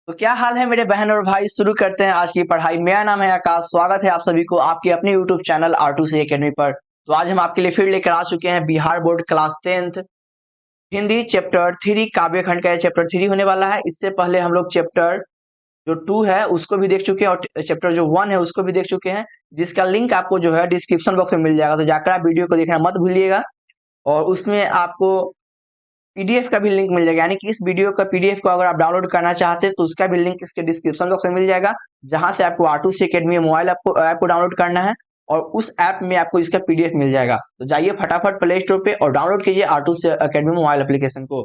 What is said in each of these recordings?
तो क्या हाल है मेरे बहन और भाई। शुरू करते हैं आज की पढ़ाई। मेरा नाम है आकाश। स्वागत है आप सभी को आपके अपने यूट्यूब चैनल R2C एकेडमी पर। तो आज हम आपके लिए फिर लेकर आ चुके हैं Bihar board class 10th Hindi chapter 3 काव्य खंड का चैप्टर 3 होने वाला है। इससे पहले हम लोग चैप्टर जो 2 है उसको भी देख चुके हैं और चैप्टर जो 1 है उसको भी देख चुके हैं, जिसका लिंक आपको जो है डिस्क्रिप्शन बॉक्स में मिल जाएगा। तो जाकर आप वीडियो को देखना मत भूलिएगा। और उसमें आपको पीडीएफ का भी लिंक मिल जाएगा, यानी कि इस वीडियो का पीडीएफ को अगर आप डाउनलोड करना चाहते हैं तो उसका भी लिंक इसके डिस्क्रिप्शन बॉक्स में मिल जाएगा, जहां से आपको R2C एकेडमी मोबाइल ऐप को डाउनलोड करना है और उस ऐप में आपको इसका पीडीएफ मिल जाएगा। तो जाइए फटाफट प्ले स्टोर पे और डाउनलोड कीजिए R2C एकेडमी मोबाइल एप्लीकेशन को।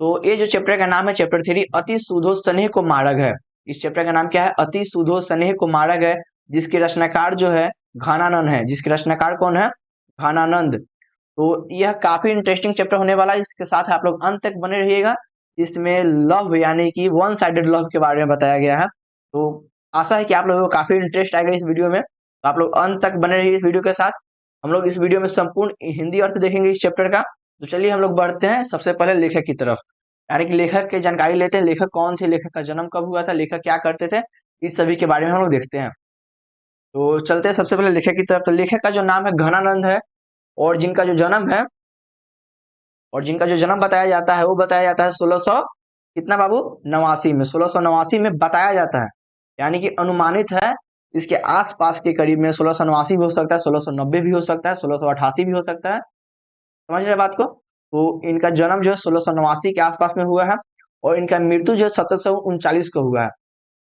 तो ये जो चैप्टर का नाम है चैप्टर 3 अति सुधो स्नेह को मार्ग है। इस चैप्टर का नाम क्या है? अति सुधो स्नेह को मार्ग है, जिसके रचनाकार जो है घनानंद है। जिसके रचनाकार कौन है? घनानंद। तो यह काफी इंटरेस्टिंग चैप्टर होने वाला है। इसके साथ आप लोग अंत तक बने रहिएगा। इसमें लव यानी कि वन साइडेड लव के बारे में बताया गया है। तो आशा है कि आप लोगों को काफी इंटरेस्ट आएगा इस वीडियो में। तो आप लोग अंत तक बने रहिए इस वीडियो के साथ। हम लोग इस वीडियो में संपूर्ण हिंदी अर्थ देखेंगे इस चैप्टर का। तो चलिए हम लोग बढ़ते हैं सबसे पहले लेखक की तरफ, यानी कि लेखक की जानकारी लेते हैं। लेखक कौन थे, लेखक का जन्म कब हुआ था, लेखक क्या करते थे, इस सभी के बारे में हम लोग देखते हैं। तो चलते हैं सबसे पहले लेखक की तरफ। तो लेखक का जो नाम है घनानंद है, और जिनका जो जन्म है और जिनका जो जन्म बताया जाता है वो बताया जाता है 1600 कितना बाबू 89 में। 1689 में बताया जाता है, यानी कि अनुमानित है इसके आसपास के करीब में। 1689 भी हो सकता है, 1690 भी हो सकता है, 1688 भी हो सकता है। समझ रहे बात को? तो इनका जन्म जो है 1689 के आसपास में हुआ है, और इनका मृत्यु जो है 1739 को हुआ है।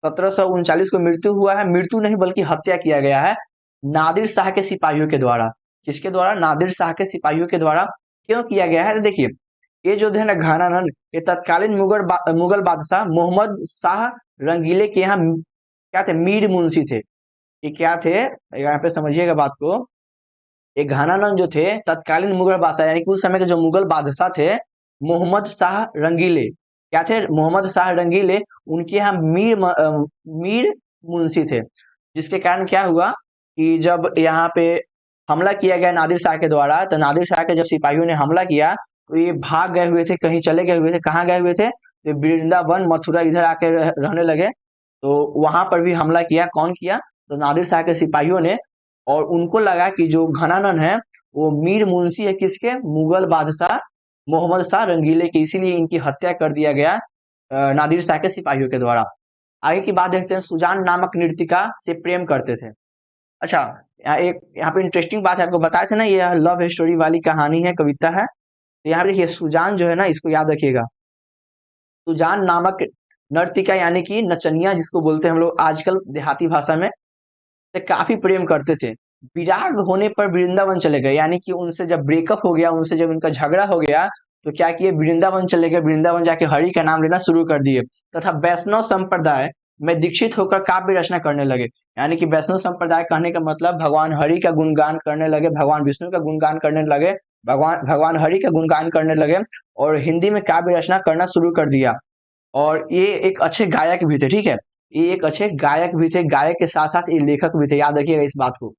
1739 को मृत्यु हुआ है। मृत्यु नहीं बल्कि हत्या किया गया है नादिर शाह के सिपाहियों के द्वारा। किसके द्वारा? नादिर शाह के सिपाहियों के द्वारा। क्यों किया गया है? तो देखिए, ये जो है ना घनानंद, ये तत्कालीन मुगल बादशाह मोहम्मद शाह रंगीले के यहाँ क्या थे? मीर मुंशी थे। ये क्या थे? यहाँ पे समझिएगा बात को। ये घनानंद जो थे तत्कालीन मुगल बादशाह, यानी कि उस समय के जो मुगल बादशाह थे मोहम्मद शाह रंगीले। क्या थे? मोहम्मद शाह रंगीले। उनके यहाँ मीर मुंशी थे। जिसके कारण क्या हुआ कि जब यहाँ पे हमला किया गया नादिर शाह के द्वारा, तो नादिर शाह के जब सिपाहियों ने हमला किया तो ये भाग गए हुए थे, कहीं चले गए हुए थे। कहाँ गए हुए थे? तो वृंदावन मथुरा इधर आके रहने लगे। तो वहां पर भी हमला किया। कौन किया? तो नादिर शाह के सिपाहियों ने। और उनको लगा कि जो घनानंद है वो मीर मुंशी है, किसके? मुगल बादशाह मोहम्मद शाह रंगीले के। इसीलिए इनकी हत्या कर दिया गया नादिर शाह के सिपाहियों के द्वारा। आगे की बात देखते हैं। सुजान नामक नृतिका से प्रेम करते थे। अच्छा, यहाँ पे इंटरेस्टिंग बात है, आपको बताया था ना ये लव स्टोरी वाली कहानी है, कविता है। तो यहाँ पे देखिए सुजान जो है ना, इसको याद रखिएगा। सुजान नामक नर्तिका यानी कि नचनिया जिसको बोलते हैं हम लोग आजकल देहाती भाषा में, से काफी प्रेम करते थे। विराग होने पर वृंदावन चले गए, यानी कि उनसे जब ब्रेकअप हो गया, उनसे जब उनका झगड़ा हो गया तो क्या किए? वृंदावन चले गए। वृंदावन जाके हरि का नाम लेना शुरू कर दिए, तथा वैष्णव संप्रदाय में दीक्षित होकर काव्य रचना करने लगे। यानी कि वैष्णव संप्रदाय कहने का मतलब भगवान हरि का गुणगान करने लगे, भगवान विष्णु का गुणगान करने लगे, भगवान भगवान हरि का गुणगान करने लगे, और हिंदी में काव्य रचना करना शुरू कर दिया। और ये एक अच्छे गायक भी थे, ठीक है। ये एक अच्छे गायक भी थे, गायक के साथ साथ ये लेखक भी थे, याद रखिएगा इस बात को।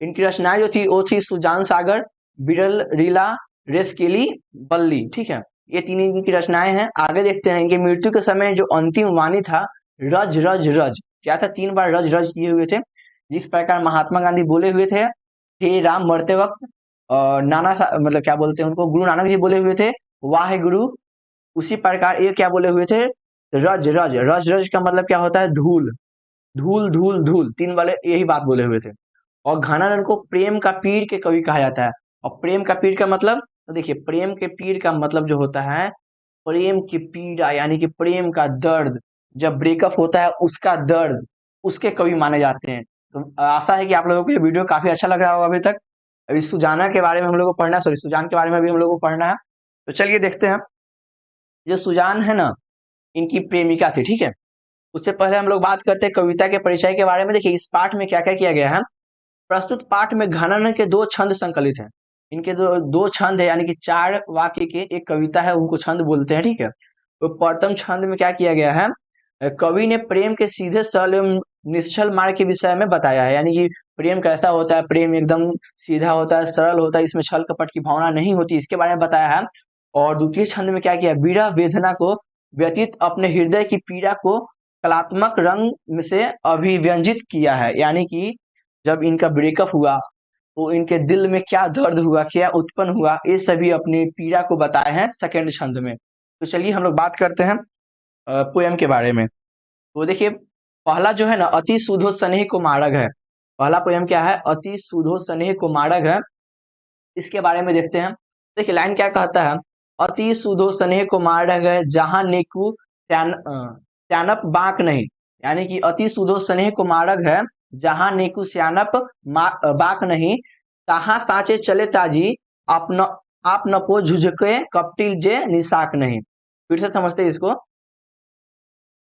इनकी रचनाएं जो थी वो थी सुजान सागर, बिरल रीला, रेस्केली, बल्ली, ठीक है। ये तीन इनकी रचनाएं हैं। आगे देखते हैं इनकी मृत्यु के समय जो अंतिम वाणी था रज रज रज, क्या था? 3 बार रज रज किए हुए थे। जिस प्रकार महात्मा गांधी बोले हुए थे हे राम मरते वक्त, और मतलब क्या बोलते हैं उनको, गुरु नानक जी बोले हुए थे वाहे गुरु, उसी प्रकार ये क्या बोले हुए थे? रज रज। रज रज का मतलब क्या होता है? धूल धूल धूल धूल, 3 वाले यही बात बोले हुए थे। और घनानंद को प्रेम का पीर के कवि कहा जाता है। और प्रेम का पीर का मतलब, तो देखिए प्रेम के पीर का मतलब जो होता है प्रेम की पीड़ा, यानी कि प्रेम का दर्द, जब ब्रेकअप होता है उसका दर्द, उसके कवि माने जाते हैं। तो आशा है कि आप लोगों को ये वीडियो काफी अच्छा लग रहा होगा अभी तक। अभी सुजाना के बारे में हम लोग को पढ़ना है, सॉरी सुजान के बारे में भी हम लोग को पढ़ना है। तो चलिए देखते हैं। जो सुजान है ना, इनकी प्रेमिका थी, ठीक है। उससे पहले हम लोग बात करते हैं कविता के परिचय के बारे में। देखिए इस पाठ में क्या क्या किया गया है। प्रस्तुत पाठ में घनानंद के 2 छंद संकलित हैं। इनके दो छंद है, यानी कि 4 वाक्य के एक कविता है, उनको छंद बोलते हैं, ठीक है। तो प्रथम छंद में क्या किया गया है? कवि ने प्रेम के सीधे सरल एवं निश्चल मार्ग के विषय में बताया है। यानी कि प्रेम कैसा होता है, प्रेम एकदम सीधा होता है, सरल होता है, इसमें छल कपट की भावना नहीं होती, इसके बारे में बताया है। और द्वितीय छंद में क्या किया? विरह वेदना को व्यतीत अपने हृदय की पीड़ा को कलात्मक रंग में से अभिव्यंजित किया है। यानी कि जब इनका ब्रेकअप हुआ तो इनके दिल में क्या दर्द हुआ, क्या उत्पन्न हुआ, ये सभी अपनी पीड़ा को बताए हैं सेकंड छंद में। तो चलिए हम लोग बात करते हैं पोयम के बारे में। तो देखिए पहला जो है ना अति सुधो स्नेह को मारग है। पहला पोयम क्या है? अति सुधो स्नेह को मारग है। इसके बारे में देखते हैं। देखिए लाइन क्या कहता है? अति सुधो स्नेह को मारग है जहां नेकू स्यानप बाक नहीं। यानी कि अति सुधो स्नेह को मारग है जहां नेकू स्यानप बाक नहीं, तहां साचे चले ताजी आप न पो झुझके कपटिल जे निशाक नहीं। फिर से समझते हैं इसको।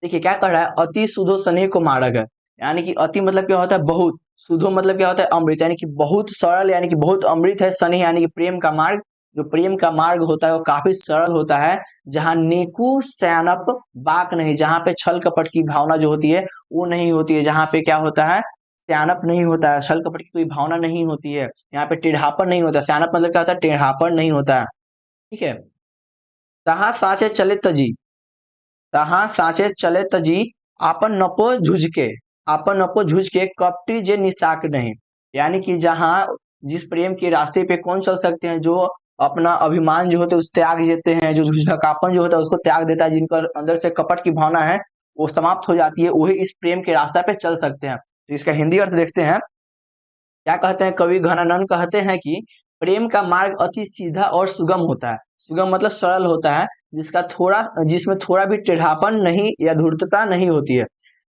देखिए क्या कर रहा है? अति सुधो स्नेह को मारग है, यानी कि अति मतलब क्या होता है? बहुत। सुधो मतलब क्या होता है? अमृत, यानी कि बहुत सरल, यानी कि बहुत अमृत है। स्नेह यानी कि प्रेम का मार्ग। जो प्रेम का मार्ग होता है वो काफी सरल होता है। जहाँ नेकू सैनप बाक नहीं, जहाँ पे छल कपट की भावना जो होती है वो नहीं होती है। जहाँ पे क्या होता है? सैनप नहीं होता है, छल कपट की कोई भावना नहीं होती है। यहाँ पे टेढ़ापन नहीं होता। सैनप मतलब क्या होता है? टेढ़ापन नहीं होता है। ठीक है। तहा साचे चले तजी, तहां साचे चले तजी आपन नपो झुझके, आपन नपो झुझके कपटी जे निशाक नहीं। यानी कि जहां जिस प्रेम के रास्ते पे कौन चल सकते हैं? जो अपना अभिमान जो होता है उस त्याग देते हैं, जो झुझकापन जो होता है उसको त्याग देता है, जिनका अंदर से कपट की भावना है वो समाप्त हो जाती है, वही इस प्रेम के रास्ते पे चल सकते हैं। तो इसका हिंदी अर्थ देखते हैं। क्या कहते हैं? कवि घनानंद कहते हैं कि प्रेम का मार्ग अति सीधा और सुगम होता है। सुगम मतलब सरल होता है, जिसमें थोड़ा भी टेढ़ापन नहीं या धूर्तता नहीं होती है।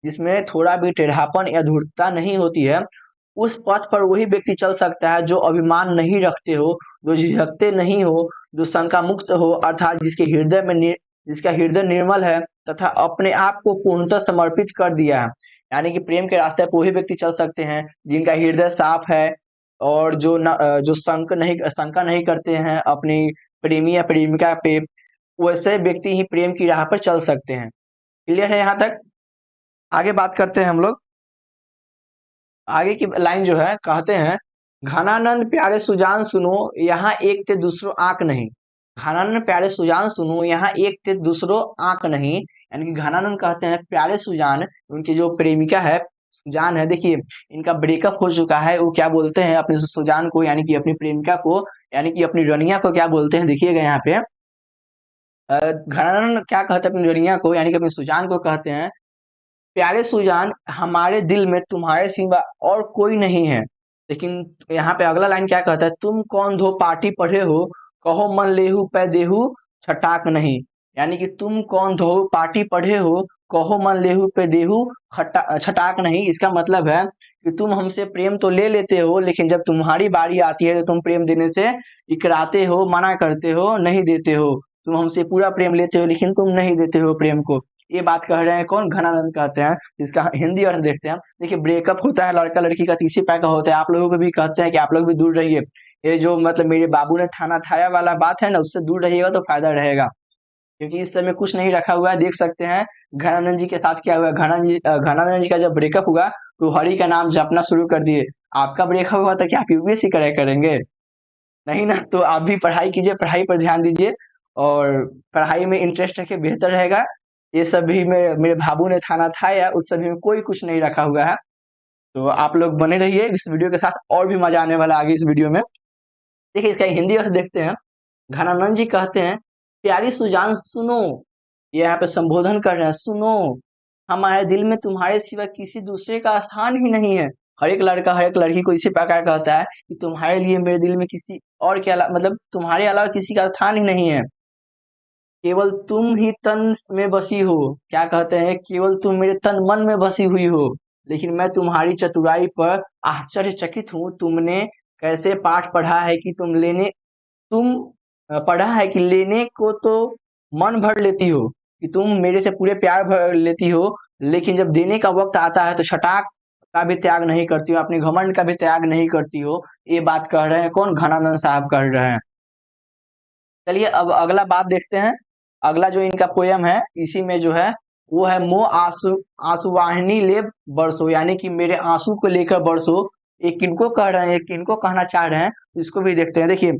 जिसमें थोड़ा भी टेढ़ापन या धूर्तता नहीं होती है, उस पथ पर वही व्यक्ति चल सकता है जो अभिमान नहीं रखते हो, जो झिझकते नहीं हो, जो शंका मुक्त हो, अर्थात जिसका हृदय निर्मल है तथा अपने आप को पूर्णतः समर्पित कर दिया है। यानी कि प्रेम के रास्ते पर वही व्यक्ति चल सकते हैं जिनका हृदय साफ है और जो शंका नहीं करते हैं अपनी प्रेमी या प्रेमिका पे। वैसे व्यक्ति ही प्रेम की राह पर चल सकते हैं। क्लियर है यहाँ तक? आगे बात करते हैं हम लोग। आगे की लाइन जो है कहते हैं, घनानंद प्यारे सुजान सुनो यहाँ एक ते दूसरो आंक नहीं। घनानंद प्यारे सुजान सुनो यहाँ एक ते दूसरो आंक नहीं। यानी कि घनानंद कहते हैं प्यारे सुजान, उनकी जो प्रेमिका है सुजान है, देखिए इनका ब्रेकअप हो चुका है। वो क्या बोलते हैं अपनी सुजान को, यानी कि अपनी प्रेमिका को, यानी कि अपनी रनिया को क्या बोलते हैं? देखिएगा यहाँ पे घनानंद क्या कहते हैं अपनी रनिया को, यानी कि अपनी सुजान को कहते हैं, प्यारे सुजान हमारे दिल में तुम्हारे सिवा और कोई नहीं है। लेकिन यहाँ पे अगला लाइन क्या कहता है? तुम कौन धो पाटी पढ़े हो, कहो मन लेहू पै देहू छटाक नहीं। यानी कि तुम कौन धो पाटी पढ़े हो, कहो मन लेहू पे देहू छटाक नहीं। इसका मतलब है कि तुम हमसे प्रेम तो ले लेते हो, लेकिन जब तुम्हारी बारी आती है तो तुम प्रेम देने से इकराते हो, मना करते हो, नहीं देते हो। तुम हमसे पूरा प्रेम लेते हो लेकिन तुम नहीं देते हो प्रेम को। ये बात कह रहे हैं कौन? घनानंद कहते हैं। इसका हिंदी अर्थ देखते हैं। देखिए ब्रेकअप होता है लड़का लड़की का, तीसरी पैर का होता है। आप लोगों को भी कहते हैं कि आप लोग भी दूर रहिए। ये जो मतलब मेरे बाबू ने थाना थाया वाला बात है ना, उससे दूर रहिएगा तो फायदा रहेगा, क्योंकि इस समय कुछ नहीं रखा हुआ है। देख सकते हैं घनानंद जी के साथ क्या हुआ। घनानंद जी का जब ब्रेकअप हुआ तो हरि का नाम जपना शुरू कर दिए। आपका ब्रेकअप हुआ तो क्या आप यूपीएससी करेंगे? नहीं ना। तो आप भी पढ़ाई कीजिए, पढ़ाई पर ध्यान दीजिए और पढ़ाई में इंटरेस्ट रखिए, बेहतर रहेगा। ये सभी में मेरे भाबू ने थाना था या उस सभी में कोई कुछ नहीं रखा हुआ है। तो आप लोग बने रहिए इस वीडियो के साथ, और भी मजा आने वाला आगे इस वीडियो में। देखिए इसका हिंदी अर्थ देखते हैं। घनानंद जी कहते हैं, प्यारी सुजान सुनो, ये यहाँ पे संबोधन कर रहे हैं, सुनो हमारे दिल में तुम्हारे सिवा किसी दूसरे का स्थान ही नहीं है। हर एक लड़का हर एक लड़की को इसी प्रकार कहता है कि तुम्हारे लिए मेरे दिल में किसी और के अलावा, मतलब तुम्हारे अलावा किसी का स्थान ही नहीं है। केवल तुम ही तन में बसी हो। क्या कहते हैं? केवल तुम मेरे तन मन में बसी हुई हो। लेकिन मैं तुम्हारी चतुराई पर आश्चर्यचकित हूँ। तुमने कैसे पाठ पढ़ा है कि तुम पढ़ा है कि लेने को तो मन भर लेती हो, कि तुम मेरे से पूरे प्यार भर लेती हो, लेकिन जब देने का वक्त आता है तो छटाक का भी त्याग नहीं करती हो, अपने घमंड का भी त्याग नहीं करती हो। ये बात कह रहे हैं कौन? घनानंद साहब कह रहे हैं। चलिए अब अगला बात देखते हैं। अगला जो इनका पोयम है इसी में जो है वो है, मो आंसू आंसुवाहिनी ले बरसो। यानी कि मेरे आंसू को लेकर बरसो। ये किनको कह रहे हैं, ये किनको कहना चाह रहे हैं, इसको भी देखते हैं। देखिए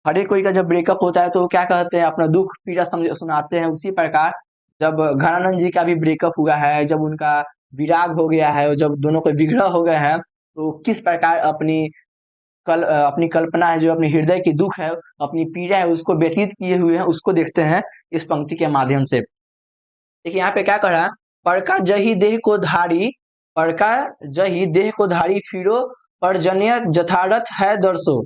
हर एक कोई का जब ब्रेकअप होता है तो क्या कहते हैं? अपना दुख पीड़ा समझ सुनाते हैं। उसी प्रकार जब घनानंद जी का भी ब्रेकअप हुआ है, जब उनका विराग हो गया है और जब दोनों को बिगड़ा हो गया है, तो किस प्रकार अपनी कल्पना है, जो अपनी हृदय की दुख है, अपनी पीड़ा है, उसको व्यतीत किए हुए हैं, उसको देखते हैं इस पंक्ति के माध्यम से। देखिए यहाँ पे क्या कह रहा है, पर का जही देह को धारी, पर का जही देह को धारी फिरो, परजन्य जथारथ है दर्शो।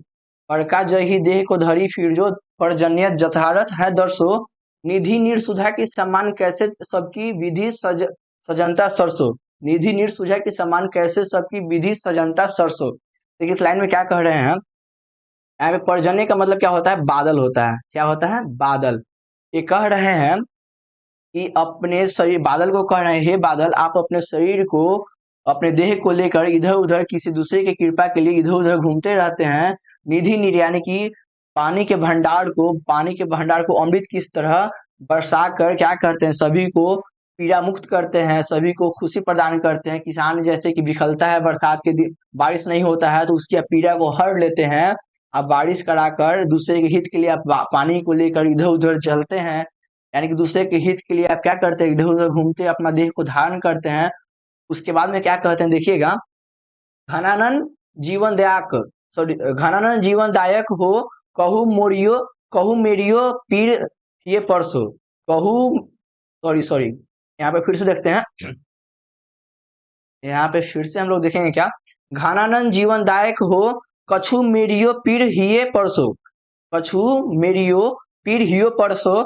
पर का जही देह को धरी फिर जो, परजन्य जथारथ है दर्शो। निधि निर्सुधा की समान कैसे सबकी विधि सजनता सरसो। निधि निर्सुधा की समान कैसे सबकी विधि सजनता सरसो। देखिए इस लाइन में क्या कह रहे हैं, यहाँ पे परजन्य का मतलब क्या होता है, बादल होता है। क्या होता है, बादल। ये कह रहे हैं कि अपने शरीर, बादल को कह रहे हैं, हे बादल आप अपने शरीर को, अपने देह को लेकर इधर उधर किसी दूसरे की कृपा के लिए इधर उधर घूमते रहते हैं। निधि यानी कि पानी के भंडार को अमृत किस तरह बरसा कर क्या करते हैं, सभी को पीड़ा मुक्त करते हैं, सभी को खुशी प्रदान करते हैं। किसान जैसे कि बिखलता है बरसात के दिन, बारिश नहीं होता है तो उसकी पीड़ा को हर लेते हैं। आप बारिश कराकर दूसरे के हित के लिए आप पानी को लेकर इधर उधर चलते हैं, यानी कि दूसरे के हित के लिए आप क्या करते हैं, इधर उधर घूमते अपना देह को धारण करते हैं। उसके बाद में क्या कहते हैं, देखिएगा, घनानन जीवन दायक, सॉरी, घनानन जीवन दायक हो, कहू मेरियो पीर ये परसो। कहू, सॉरी सॉरी, यहाँ पे फिर से देखते हैं, यहाँ पे फिर से हम लोग देखेंगे क्या, घनानन जीवन दायक हो, कछु मेरियो पीर हिये परसो। कछु मेरियो पीर हियो परसो,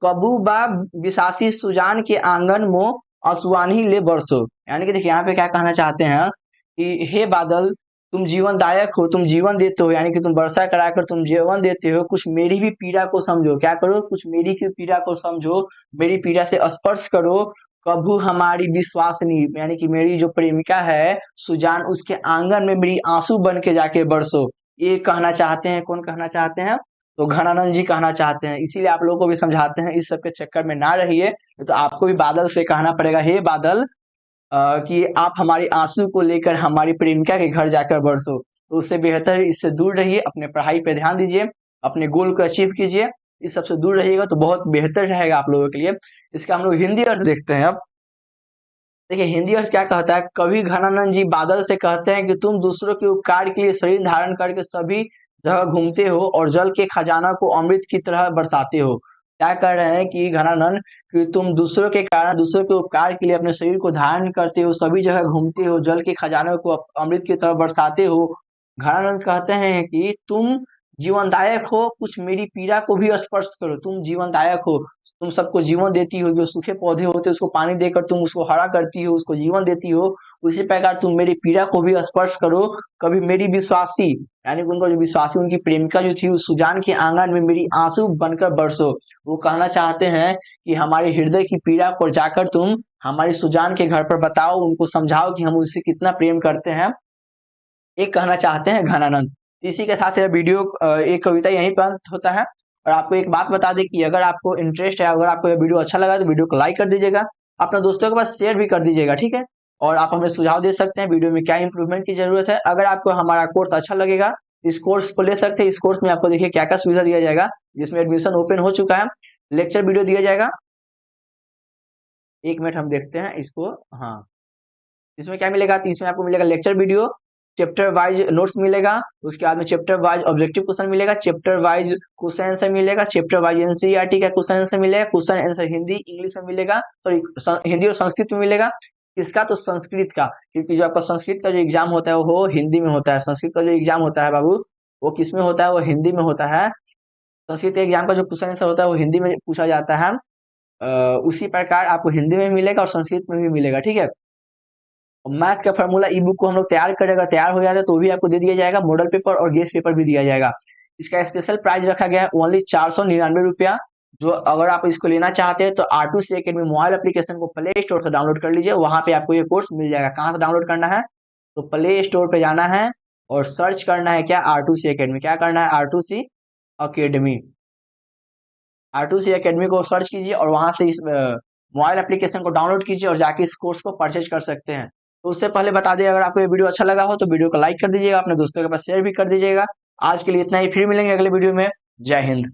कबू बा विशासी सुजान के आंगन मो असुआनी ले बरसो। यानी कि देखिए यहाँ पे क्या कहना चाहते हैं कि हे बादल, तुम जीवन दायक हो, तुम जीवन देते हो, यानी कि तुम वर्षा कराकर तुम जीवन देते हो, कुछ मेरी भी पीड़ा को समझो। क्या करो, कुछ मेरी की पीड़ा को समझो, मेरी पीड़ा से स्पर्श करो। कभू हमारी विश्वासनी, यानी कि मेरी जो प्रेमिका है सुजान, उसके आंगन में मेरी आंसू बन के जाके बरसो। ये कहना चाहते हैं, कौन कहना चाहते हैं, तो घनानंद जी कहना चाहते हैं। इसीलिए आप लोगों को भी समझाते हैं, इस सब के चक्कर में ना रहिए। तो आपको भी बादल से कहना पड़ेगा, हे बादल, कि आप हमारी आंसू को लेकर हमारी प्रेमिका के घर जाकर बरसो। तो उससे बेहतर इससे दूर रहिए, अपने पढ़ाई पे ध्यान दीजिए, अपने गोल को अचीव कीजिए। इस सबसे दूर रहिएगा तो बहुत बेहतर रहेगा आप लोगों के लिए। इसका हम लोग हिंदी अर्थ देखते हैं अब। देखिए हिंदी अर्थ क्या कहता है, कवि घनानंद जी बादल से कहते हैं कि तुम दूसरों के उपकार के लिए शरीर धारण करके सभी जगह घूमते हो और जल के खजाना को अमृत की तरह बरसाते हो। क्या कह रहे हैं कि घनानंद, कि तुम दूसरों के कारण, दूसरों के उपकार के लिए अपने शरीर को धारण करते हो, सभी जगह घूमते हो, जल के खजानों को अमृत की तरह बरसाते हो। घनानंद कहते हैं कि तुम जीवनदायक हो, कुछ मेरी पीड़ा को भी स्पर्श करो। तुम जीवनदायक हो, तुम सबको जीवन देती हो, जो सूखे पौधे होते हैं उसको पानी देकर तुम उसको हरा करती हो, उसको जीवन देती हो। उसी प्रकार तुम मेरी पीड़ा को भी स्पर्श करो। कभी मेरी विश्वासी, यानी उनका जो विश्वासी, उनकी प्रेमिका जो थी, उस सुजान के आंगन में मेरी आंसू बनकर बरसो। वो कहना चाहते हैं कि हमारे हृदय की पीड़ा को जाकर तुम हमारी सुजान के घर पर बताओ, उनको समझाओ कि हम उससे कितना प्रेम करते हैं। एक कहना चाहते हैं घनानंद। इसी के साथ यह वीडियो, एक कविता यहीं पर अंत होता है। और आपको एक बात बता दें कि अगर आपको इंटरेस्ट है, अगर आपको यह वीडियो अच्छा लगा तो वीडियो को लाइक कर दीजिएगा, अपने दोस्तों के पास शेयर भी कर दीजिएगा, ठीक है। और आप हमें सुझाव दे सकते हैं वीडियो में क्या इंप्रूवमेंट की जरूरत है। अगर आपको हमारा कोर्स अच्छा लगेगा, इस कोर्स को ले सकते हैं। इस कोर्स में आपको देखिए क्या क्या सुविधा दिया जाएगा, जिसमें एडमिशन ओपन हो चुका है, लेक्चर वीडियो दिया जाएगा। एक मिनट हम देखते हैं इसको, हाँ, इसमें क्या मिलेगा, तो इसमें आपको मिलेगा lecture video, chapter wise notes मिलेगा, उसके बाद में चैप्टर वाइज ऑब्जेक्टिव क्वेश्चन मिलेगा, चैप्टर वाइज क्वेश्चन आंसर मिलेगा, चैप्टर वाइज एनसीईआरटी का क्वेश्चन आंसर मिलेगा, क्वेश्चन आंसर हिंदी इंग्लिश में मिलेगा, सॉरी हिंदी और संस्कृत में मिलेगा। इसका तो संस्कृत का, क्योंकि जो आपका संस्कृत का जो एग्जाम होता है वो हिंदी में होता है। संस्कृत का जो एग्जाम होता है बाबू, वो किस में होता है, वो हिंदी में होता है। संस्कृत एग्जाम का जो क्वेश्चन आंसर होता है वो हिंदी में पूछा जाता है। उसी प्रकार आपको हिंदी में मिलेगा और संस्कृत में भी मिलेगा, ठीक है। मैथ का फार्मूला ई बुक को हम लोग तैयार करेगा, तैयार हो जाता है तो भी आपको दे दिया जाएगा। मॉडल पेपर और गेस्ट पेपर भी दिया जाएगा। इसका स्पेशल प्राइस रखा गया है ओनली 499 रुपया। जो अगर आप इसको लेना चाहते हैं तो R2C Academy मोबाइल एप्लीकेशन को प्ले स्टोर से डाउनलोड कर लीजिए, वहां पे आपको ये कोर्स मिल जाएगा। कहाँ से डाउनलोड करना है, तो प्ले स्टोर पे जाना है और सर्च करना है क्या, R2C Academy। क्या करना है, R2C Academy। R2C Academy को सर्च कीजिए और वहां से इस मोबाइल एप्लीकेशन को डाउनलोड कीजिए और जाके इस कोर्स को परचेज कर सकते हैं। तो उससे पहले बता दें, अगर आपको ये वीडियो अच्छा लगा हो तो वीडियो को लाइक कर दीजिएगा, अपने दोस्तों के पास शेयर भी कर दीजिएगा। आज के लिए इतना ही, फिर मिलेंगे अगले वीडियो में। जय हिंद।